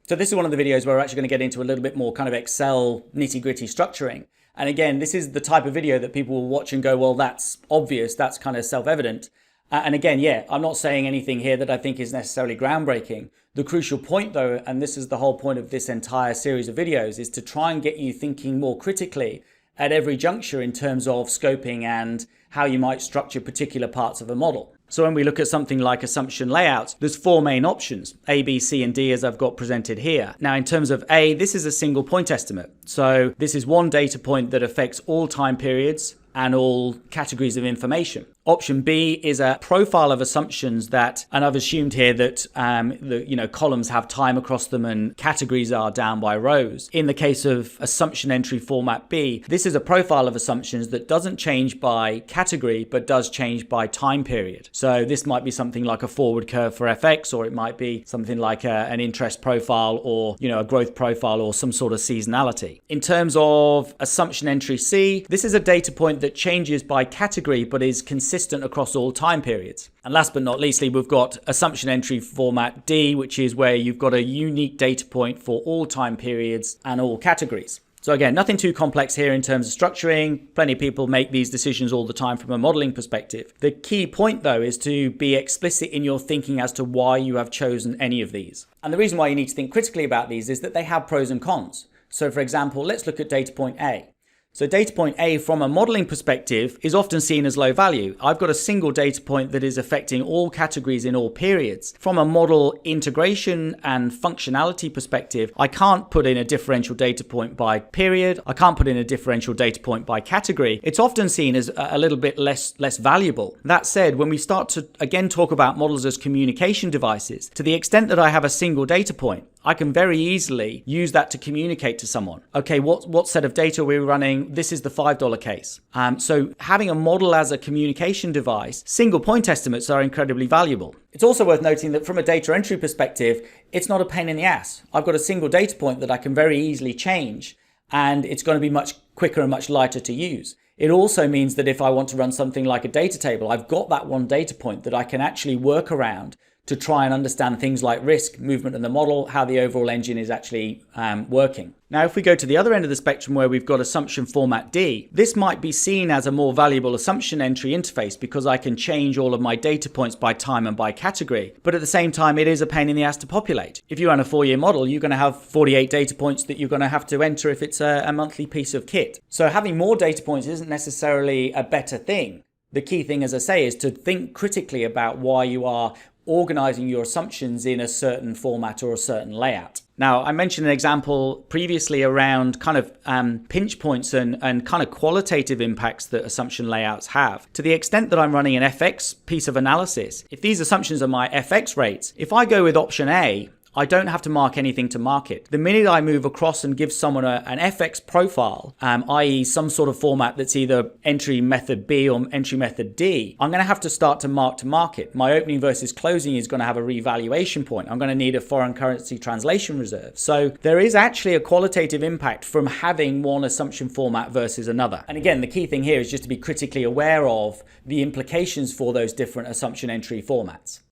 So this is one of the videos where we're actually going to get into a little bit more kind of Excel nitty-gritty structuring. And again, this is the type of video that people will watch and go, well, that's obvious, that's kind of self-evident. And again, yeah, I'm not saying anything here that I think is necessarily groundbreaking. The crucial point though, and this is the whole point of this entire series of videos, is to try and get you thinking more critically at every juncture in terms of scoping and how you might structure particular parts of a model. So when we look at something like assumption layouts, there's four main options, A, B, C, and D, as I've got presented here. Now, in terms of A, this is a single point estimate. So this is one data point that affects all time periods and all categories of information. Option B is a profile of assumptions that, and I've assumed here that the columns have time across them and categories are down by rows. In the case of assumption entry format B, this is a profile of assumptions that doesn't change by category, but does change by time period. So this might be something like a forward curve for FX, or it might be something like an interest profile, or a growth profile, or some sort of seasonality. In terms of assumption entry C, this is a data point that changes by category, but is consistent across all time periods. And last but not leastly, we've got assumption entry format D, which is where you've got a unique data point for all time periods and all categories. So again, nothing too complex here in terms of structuring. Plenty of people make these decisions all the time from a modeling perspective. The key point though is to be explicit in your thinking as to why you have chosen any of these. And the reason why you need to think critically about these is that they have pros and cons. So for example, let's look at data point A. So data point A from a modeling perspective is often seen as low value. I've got a single data point that is affecting all categories in all periods. From a model integration and functionality perspective, I can't put in a differential data point by period. I can't put in a differential data point by category. It's often seen as a little bit less valuable. That said, when we start to again talk about models as communication devices, to the extent that I have a single data point, I can very easily use that to communicate to someone. Okay, what set of data are we running? This is the $5 case. So having a model as a communication device, single point estimates are incredibly valuable. It's also worth noting that from a data entry perspective, it's not a pain in the ass. I've got a single data point that I can very easily change, and it's going to be much quicker and much lighter to use. It also means that if I want to run something like a data table, I've got that one data point that I can actually work around to try and understand things like risk, movement in the model, how the overall engine is actually working. Now, if we go to the other end of the spectrum where we've got assumption format D, this might be seen as a more valuable assumption entry interface because I can change all of my data points by time and by category. But at the same time, it is a pain in the ass to populate. If you run a 4-year model, you're going to have 48 data points that you're going to have to enter if it's a monthly piece of kit. So having more data points isn't necessarily a better thing. The key thing, as I say, is to think critically about why you are organizing your assumptions in a certain format or a certain layout. Now, I mentioned an example previously around kind of pinch points and kind of qualitative impacts that assumption layouts have. To the extent that I'm running an FX piece of analysis, if these assumptions are my FX rates, if I go with option A, I don't have to mark anything to market. The minute I move across and give someone an FX profile, i.e. some sort of format that's either entry method B or entry method D, I'm going to have to start to market. My opening versus closing is going to have a revaluation point. I'm going to need a foreign currency translation reserve. So there is actually a qualitative impact from having one assumption format versus another. And again, the key thing here is just to be critically aware of the implications for those different assumption entry formats.